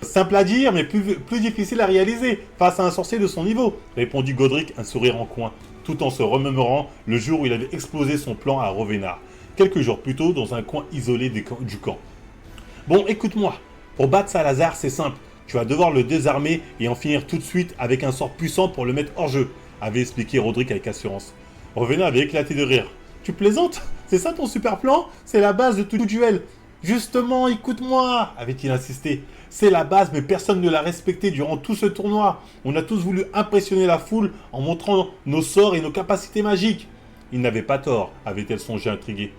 Simple à dire, mais plus difficile à réaliser, face à un sorcier de son niveau !» répondit Godric, un sourire en coin, tout en se remémorant le jour où il avait explosé son plan à Rowena, quelques jours plus tôt dans un coin isolé du camp. « Bon, écoute-moi, pour battre Salazar, c'est simple. Tu vas devoir le désarmer et en finir tout de suite avec un sort puissant pour le mettre hors jeu, avait expliqué Roderick avec assurance. Rowena avait éclaté de rire. Tu plaisantes? C'est ça ton super plan? C'est la base de tout duel. Justement, écoute-moi, avait-il insisté. C'est la base, mais personne ne l'a respecté durant tout ce tournoi. On a tous voulu impressionner la foule en montrant nos sorts et nos capacités magiques. Il n'avait pas tort, avait-elle songé intriguée.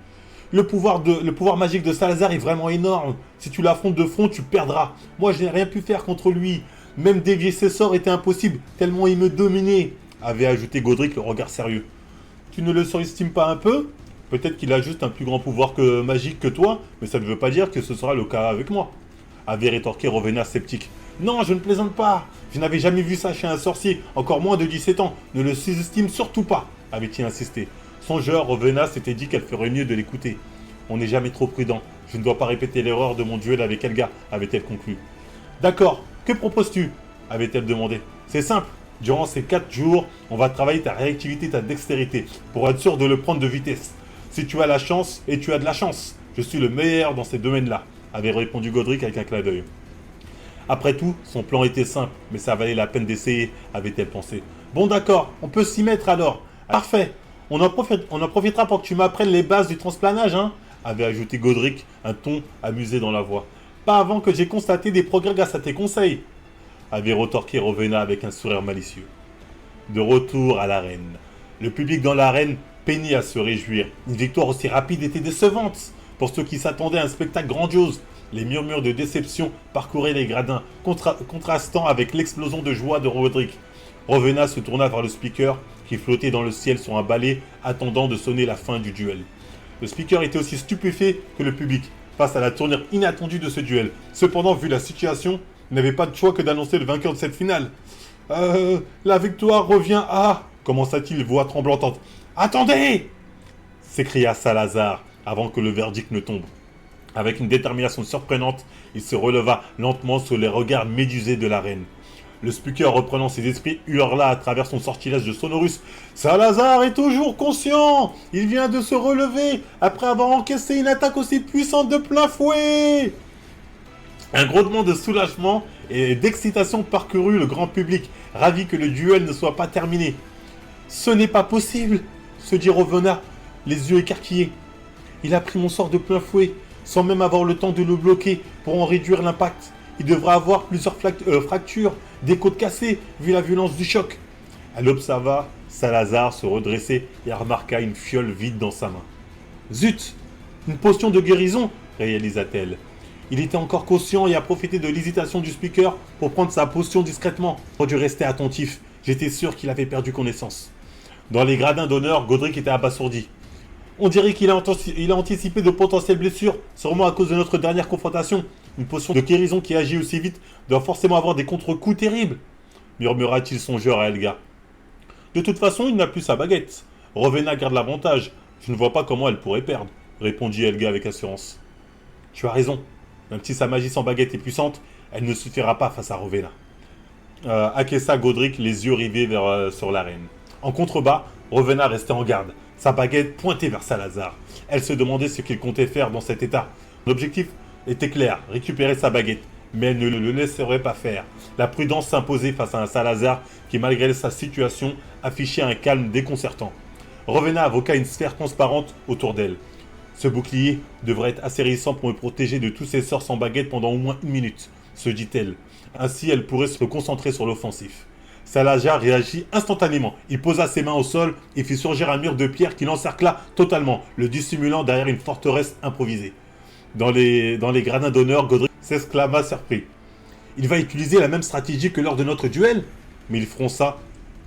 Le pouvoir magique de Salazar est vraiment énorme. Si tu l'affrontes de front, tu perdras. Moi, je n'ai rien pu faire contre lui. Même dévier ses sorts était impossible, tellement il me dominait, avait ajouté Godric le regard sérieux. Tu ne le surestimes pas un peu? Peut-être qu'il a juste un plus grand pouvoir magique que toi, mais ça ne veut pas dire que ce sera le cas avec moi, avait rétorqué Rowena sceptique. Non, je ne plaisante pas. Je n'avais jamais vu ça chez un sorcier, encore moins de 17 ans. Ne le sous-estime surtout pas, avait-il insisté. Songeur, Rowena s'était dit qu'elle ferait mieux de l'écouter. On n'est jamais trop prudent. Je ne dois pas répéter l'erreur de mon duel avec Elga, avait-elle conclu. D'accord, que proposes-tu? avait-elle demandé. C'est simple. Durant ces 4 jours, on va travailler ta réactivité, ta dextérité, pour être sûr de le prendre de vitesse. Si tu as la chance, et tu as de la chance, je suis le meilleur dans ces domaines-là, avait répondu Godric avec un clin d'œil. Après tout, son plan était simple, mais ça valait la peine d'essayer, avait-elle pensé. Bon d'accord, on peut s'y mettre alors. Parfait. On en profitera pour que tu m'apprennes les bases du transplanage, hein, avait ajouté Godric, un ton amusé dans la voix. Pas avant que j'ai constaté des progrès grâce à tes conseils, avait retorqué Rowena avec un sourire malicieux. De retour à l'arène. Le public dans l'arène peinait à se réjouir. Une victoire aussi rapide était décevante. Pour ceux qui s'attendaient à un spectacle grandiose, les murmures de déception parcouraient les gradins, contrastant avec l'explosion de joie de Roderick. Rowena se tourna vers le speaker, qui flottait dans le ciel sur un balai, attendant de sonner la fin du duel. Le speaker était aussi stupéfait que le public, face à la tournure inattendue de ce duel. Cependant, vu la situation, il n'avait pas de choix que d'annoncer le vainqueur de cette finale. La victoire revient à... commença-t-il, voix tremblante. Attendez s'écria Salazar, avant que le verdict ne tombe. Avec une détermination surprenante, il se releva lentement sous les regards médusés de la reine. Le speaker, reprenant ses esprits, hurla à travers son sortilège de Sonorus. « Salazar est toujours conscient. Il vient de se relever après avoir encaissé une attaque aussi puissante de plein fouet !» Un grondement de soulagement et d'excitation parcourut le grand public, ravi que le duel ne soit pas terminé. « Ce n'est pas possible !» se dit Rowena, les yeux écarquillés. « Il a pris mon sort de plein fouet, sans même avoir le temps de le bloquer pour en réduire l'impact. Il devra avoir plusieurs fractures, des côtes cassées, vu la violence du choc. » Elle observa Salazar se redresser et remarqua une fiole vide dans sa main. « Zut! Une potion de guérison !» réalisa-t-elle. Il était encore conscient et a profité de l'hésitation du speaker pour prendre sa potion discrètement. J'aurais dû rester attentif. J'étais sûr qu'il avait perdu connaissance. Dans les gradins d'honneur, Godric était abasourdi. On dirait qu'il a anticipé de potentielles blessures, sûrement à cause de notre dernière confrontation. Une potion de guérison qui agit aussi vite doit forcément avoir des contre-coups terribles, murmura-t-il songeur à Helga. De toute façon, il n'a plus sa baguette. Rowena garde l'avantage. Je ne vois pas comment elle pourrait perdre, répondit Helga avec assurance. Tu as raison. Même si sa magie sans baguette est puissante, elle ne suffira pas face à Rowena. Acquiesça Godric, les yeux rivés sur l'arène. En contrebas, Rowena restait en garde, sa baguette pointée vers Salazar. Elle se demandait ce qu'il comptait faire dans cet état. L'objectif était clair, récupérer sa baguette, mais elle ne le laisserait pas faire. La prudence s'imposait face à un Salazar qui, malgré sa situation, affichait un calme déconcertant. Rowena invoqua une sphère transparente autour d'elle. Ce bouclier devrait être assez résistant pour me protéger de tous ces sorts sans baguette pendant au moins 1 minute, se dit-elle. Ainsi, elle pourrait se concentrer sur l'offensif. Salazar réagit instantanément. Il posa ses mains au sol et fit surgir un mur de pierre qui l'encercla totalement, le dissimulant derrière une forteresse improvisée. Dans les gradins d'honneur, Godric s'exclama surpris. Il va utiliser la même stratégie que lors de notre duel? Mais il fronça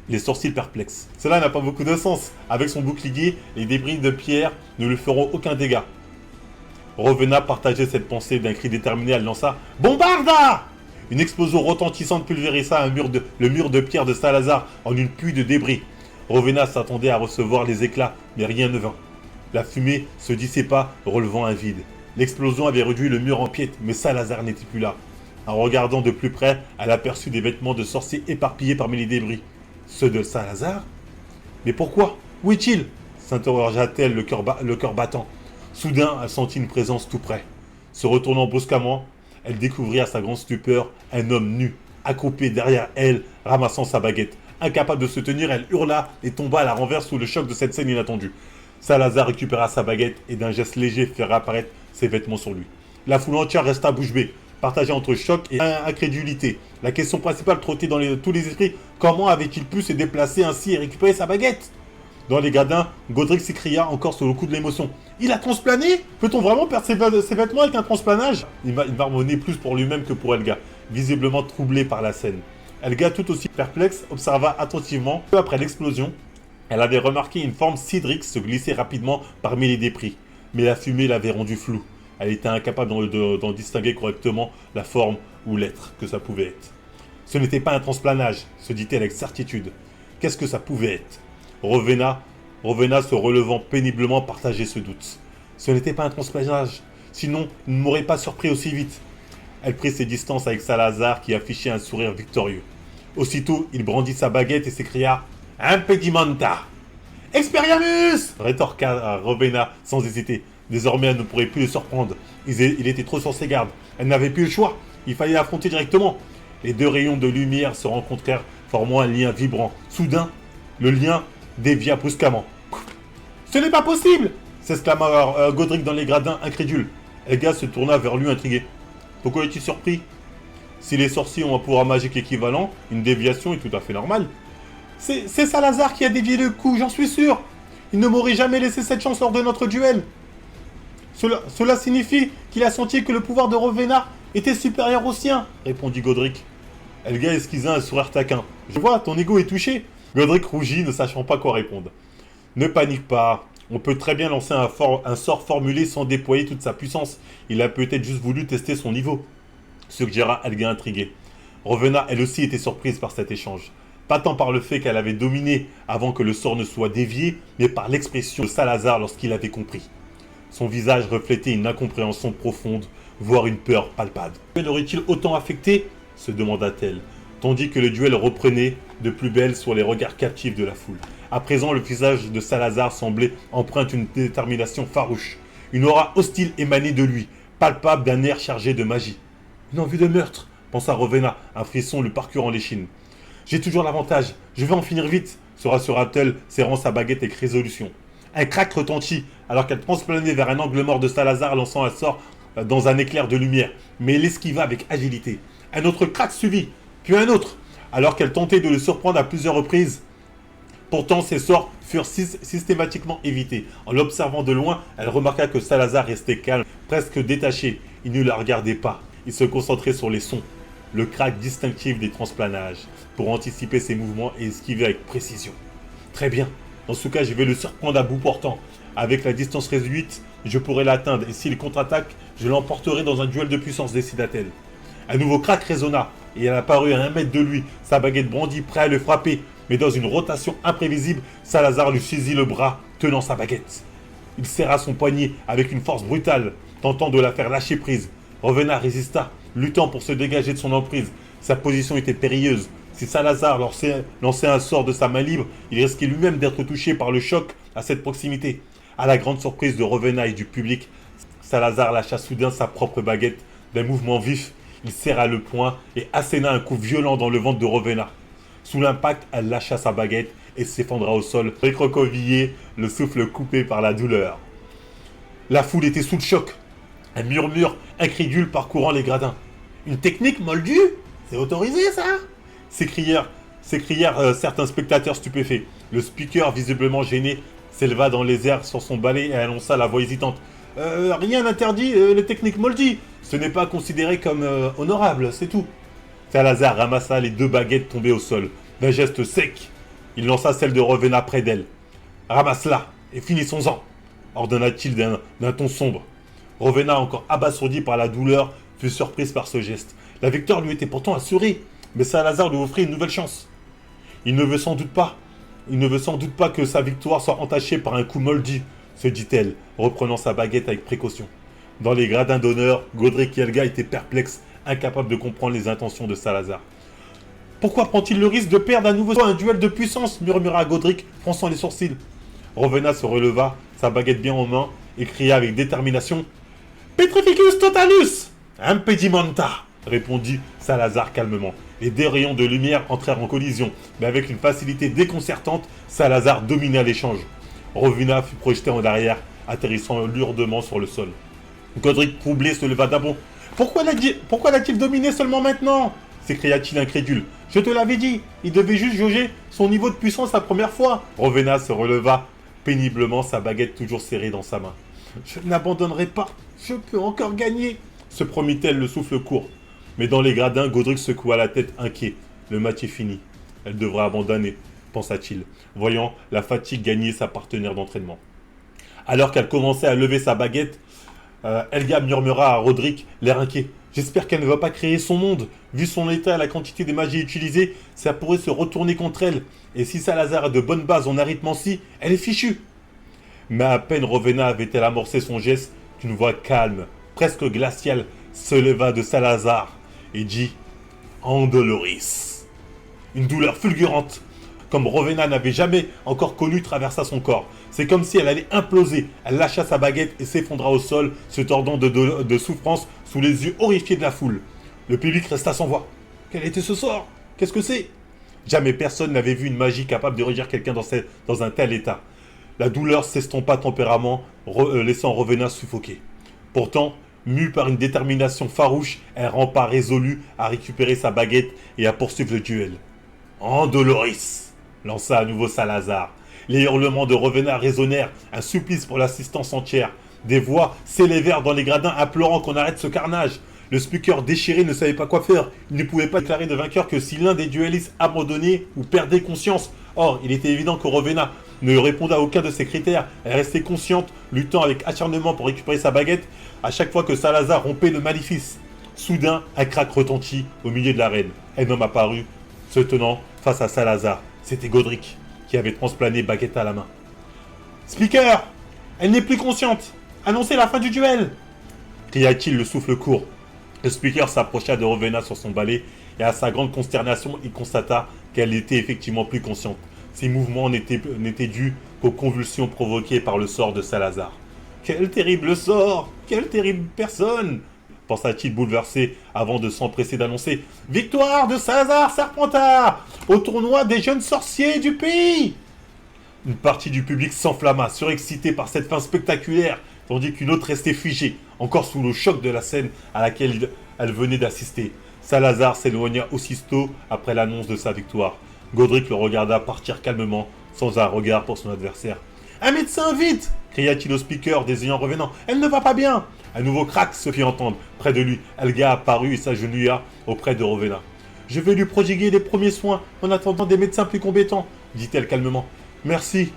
les sourcils perplexes. Cela n'a pas beaucoup de sens. Avec son bouclier, les débris de pierre ne lui feront aucun dégât. Rowena partageait cette pensée d'un cri déterminé. Elle lança « Bombarda !» Une explosion retentissante pulvérisa le mur de pierre de Salazar en une pluie de débris. Rowena s'attendait à recevoir les éclats, mais rien ne vint. La fumée se dissipa, relevant un vide. L'explosion avait réduit le mur en pièces, mais Salazar n'était plus là. En regardant de plus près, elle aperçut des vêtements de sorcier éparpillés parmi les débris. Ceux de Salazar? Mais pourquoi? Où est-il? S'interrogea-t-elle, le cœur battant. Soudain, elle sentit une présence tout près. Se retournant brusquement, elle découvrit à sa grande stupeur un homme nu, accroupi derrière elle, ramassant sa baguette. Incapable de se tenir, elle hurla et tomba à la renverse sous le choc de cette scène inattendue. Salazar récupéra sa baguette et d'un geste léger fit réapparaître ses vêtements sur lui. La foule entière resta bouche bée, partagée entre choc et incrédulité. La question principale trottait dans tous les esprits. Comment avait-il pu se déplacer ainsi et récupérer sa baguette? Dans les gradins, Godric s'écria encore sous le coup de l'émotion. Il a transplané? Peut-on vraiment perdre ses vêtements avec un transplanage? Il marmonnait plus pour lui-même que pour Helga, visiblement troublée par la scène. Helga, tout aussi perplexe, observa attentivement. Peu après l'explosion, elle avait remarqué une forme cydrique se glisser rapidement parmi les débris. Mais la fumée l'avait rendue floue. Elle était incapable d'en distinguer correctement la forme ou l'être que ça pouvait être. Ce n'était pas un transplanage, se dit-elle avec certitude. Qu'est-ce que ça pouvait être? Rowena, se relevant péniblement, partageait ce doute. Ce n'était pas un transplanage, sinon il ne m'aurait pas surpris aussi vite. Elle prit ses distances avec Salazar qui affichait un sourire victorieux. Aussitôt, il brandit sa baguette et s'écria « Impedimenta !»« Expelliarmus !» rétorqua Rowena sans hésiter. Désormais, elle ne pourrait plus les surprendre. Il était trop sur ses gardes. Elle n'avait plus le choix. Il fallait l'affronter directement. Les deux rayons de lumière se rencontrèrent, formant un lien vibrant. Soudain, le lien dévia brusquement. Ce n'est pas possible s'exclama Godric dans les gradins, incrédule. Elga se tourna vers lui, intrigué. Pourquoi es-tu surpris? Si les sorciers ont un pouvoir magique équivalent, une déviation est tout à fait normale. C'est Salazar qui a dévié le coup, j'en suis sûr. Il ne m'aurait jamais laissé cette chance lors de notre duel. Cela signifie qu'il a senti que le pouvoir de Rowena était supérieur au sien, répondit Godric. Elga esquissa un sourire taquin. Je vois, ton ego est touché. Godric rougit, ne sachant pas quoi répondre. Ne panique pas. On peut très bien lancer un sort formulé sans déployer toute sa puissance. Il a peut-être juste voulu tester son niveau, suggéra Elga intriguée. Rowena, elle aussi, était surprise par cet échange. Pas tant par le fait qu'elle avait dominé avant que le sort ne soit dévié, mais par l'expression de Salazar lorsqu'il avait compris. Son visage reflétait une incompréhension profonde, voire une peur palpable. Le duel aurait-il autant affecté se demanda-t-elle, tandis que le duel reprenait de plus belle sur les regards captifs de la foule. À présent, le visage de Salazar semblait empreint d'une détermination farouche. Une aura hostile émanait de lui, palpable d'un air chargé de magie. Une envie de meurtre, pensa Rowena, un frisson lui parcourant l'échine. J'ai toujours l'avantage, je vais en finir vite, se rassura-t-elle, serrant sa baguette avec résolution. Un crack retentit, alors qu'elle transplanait vers un angle mort de Salazar, lançant un sort dans un éclair de lumière, mais elle esquiva avec agilité. Un autre crack suivit, puis un autre, alors qu'elle tentait de le surprendre à plusieurs reprises. Pourtant, ces sorts furent systématiquement évités. En l'observant de loin, elle remarqua que Salazar restait calme, presque détaché. Il ne la regardait pas. Il se concentrait sur les sons, le crack distinctif des transplanages, pour anticiper ses mouvements et esquiver avec précision. Très bien. Dans ce cas, je vais le surprendre à bout portant. Avec la distance réduite, je pourrai l'atteindre, et s'il contre-attaque, je l'emporterai dans un duel de puissance, décida-t-elle. Un nouveau crack résonna, et elle apparut à 1 mètre de lui, sa baguette brandie, prêt à le frapper. Mais dans une rotation imprévisible, Salazar lui saisit le bras, tenant sa baguette. Il serra son poignet avec une force brutale, tentant de la faire lâcher prise. Rowena résista, luttant pour se dégager de son emprise. Sa position était périlleuse. Si Salazar lançait un sort de sa main libre, il risquait lui-même d'être touché par le choc à cette proximité. À la grande surprise de Rowena et du public, Salazar lâcha soudain sa propre baguette. D'un mouvement vif, il serra le poing et asséna un coup violent dans le ventre de Rowena. Sous l'impact, elle lâcha sa baguette et s'effondra au sol, recroquevillée, le souffle coupé par la douleur. La foule était sous le choc. Un murmure incrédule parcourant les gradins. Une technique moldue? C'est autorisé, ça? s'écrièrent certains spectateurs stupéfaits. Le speaker, visiblement gêné, s'éleva dans les airs sur son balai et annonça la voix hésitante. Rien n'interdit les techniques moldy. Ce n'est pas considéré comme honorable, c'est tout. Salazar ramassa les 2 baguettes tombées au sol. D'un geste sec, il lança celle de Rowena près d'elle. Ramasse-la et finissons-en, ordonna-t-il d'un ton sombre. Rowena, encore abasourdie par la douleur, fut surprise par ce geste. La victoire lui était pourtant assurée, mais Salazar lui offrit une nouvelle chance. Il ne veut sans doute pas que sa victoire soit entachée par un coup moldu, se dit-elle, reprenant sa baguette avec précaution. Dans les gradins d'honneur, Godric et Elga étaient perplexes, incapables de comprendre les intentions de Salazar. Pourquoi prend-il le risque de perdre à nouveau un duel de puissance, murmura Godric, fronçant les sourcils. Rowena se releva, sa baguette bien en main, et cria avec détermination « Petrificus totalus !»« Impedimenta !» répondit Salazar calmement. Les 2 rayons de lumière entrèrent en collision, mais avec une facilité déconcertante, Salazar domina l'échange. Rowena fut projetée en arrière, atterrissant lourdement sur le sol. Godric, troublé, se leva d'un bond. « Pourquoi l'a-t-il dominé seulement maintenant ?» s'écria-t-il incrédule. « Je te l'avais dit, il devait juste jauger son niveau de puissance la première fois. » Rowena se releva péniblement, sa baguette toujours serrée dans sa main. « Je n'abandonnerai pas, je peux encore gagner !» se promit-elle, le souffle court. Mais dans les gradins, Godric secoua la tête inquiet. Le match est fini. Elle devra abandonner, pensa-t-il, voyant la fatigue gagner sa partenaire d'entraînement. Alors qu'elle commençait à lever sa baguette, Elga murmura à Roderick, l'air inquiet. « J'espère qu'elle ne va pas créer son monde. Vu son état et la quantité des magies utilisées, ça pourrait se retourner contre elle. Et si Salazar a de bonnes bases en arithmancie, elle est fichue. » Mais à peine Rowena avait-elle amorcé son geste qu'une voix calme, presque glaciale, se leva de Salazar et dit « Andoloris ». Une douleur fulgurante, comme Rowena n'avait jamais encore connu, traversa son corps. C'est comme si elle allait imploser. Elle lâcha sa baguette et s'effondra au sol, se tordant de souffrance sous les yeux horrifiés de la foule. Le public resta sans voix. Quel était ce sort? Qu'est-ce que c'est? Jamais personne n'avait vu une magie capable de réduire quelqu'un dans un tel état. La douleur s'estompa tempéramment, laissant Rowena suffoquer. Pourtant, mue par une détermination farouche, elle rampa résolue à récupérer sa baguette et à poursuivre le duel. « Andoloris !» lança à nouveau Salazar. Les hurlements de Rowena résonnèrent, un supplice pour l'assistance entière. Des voix s'élevèrent dans les gradins implorant qu'on arrête ce carnage. Le speaker déchiré ne savait pas quoi faire. Il ne pouvait pas déclarer de vainqueur que si l'un des duellistes abandonnait ou perdait conscience. Or, il était évident que Rowena ne répondait à aucun de ces critères. Elle restait consciente, luttant avec acharnement pour récupérer sa baguette, à chaque fois que Salazar rompait le maléfice. Soudain, un crack retentit au milieu de l'arène. Un homme apparut, se tenant face à Salazar. C'était Godric, qui avait transplané baguette à la main. « Speaker, elle n'est plus consciente. Annoncez la fin du duel !» cria-t-il le souffle court. Le speaker s'approcha de Rowena sur son balai et à sa grande consternation, il constata qu'elle était effectivement plus consciente. Ses mouvements n'étaient dus qu'aux convulsions provoquées par le sort de Salazar. « Quel terrible sort! Quelle terrible personne !» pensa-t-il bouleversé avant de s'empresser d'annoncer « Victoire de Salazar Serpentard au tournoi des jeunes sorciers du pays !» Une partie du public s'enflamma, surexcitée par cette fin spectaculaire, tandis qu'une autre restait figée, encore sous le choc de la scène à laquelle elle venait d'assister. Salazar s'éloigna aussitôt après l'annonce de sa victoire. Godric le regarda partir calmement, sans un regard pour son adversaire. « Un médecin, vite !» cria-t-il au speaker, désignant revenant. « Elle ne va pas bien !» Un nouveau crack se fit entendre. Près de lui, Helga apparut et s'agenouilla auprès de Rowena. « Je vais lui prodiguer les premiers soins en attendant des médecins plus compétents, » dit-elle calmement. « Merci, »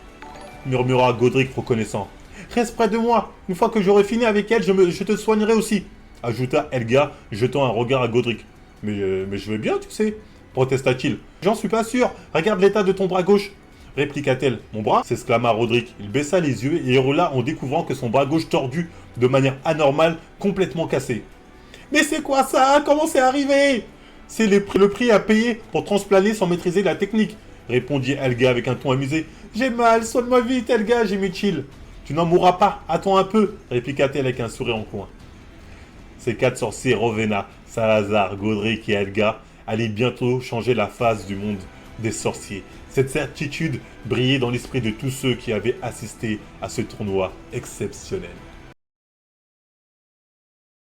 murmura Godric reconnaissant. « Reste près de moi. Une fois que j'aurai fini avec elle, je te soignerai aussi, » ajouta Helga, jetant un regard à Godric. « Mais je vais bien, tu sais, » protesta-t-il. « J'en suis pas sûr. Regarde l'état de ton bras gauche. » répliqua-t-elle. « Mon bras ?» s'exclama Roderick. Il baissa les yeux et hurla en découvrant que son bras gauche tordu de manière anormale, complètement cassé. « Mais c'est quoi ça? Comment c'est arrivé ?»« C'est le prix à payer pour transplaner sans maîtriser la technique, » répondit Helga avec un ton amusé. « J'ai mal, soigne-moi vite, Helga, gémit-il. »« Tu n'en mourras pas, attends un peu, » répliqua-t-elle avec un sourire en coin. Ces quatre sorciers, Rowena, Salazar, Godric et Helga, allaient bientôt changer la face du monde des sorciers. Cette certitude brillait dans l'esprit de tous ceux qui avaient assisté à ce tournoi exceptionnel.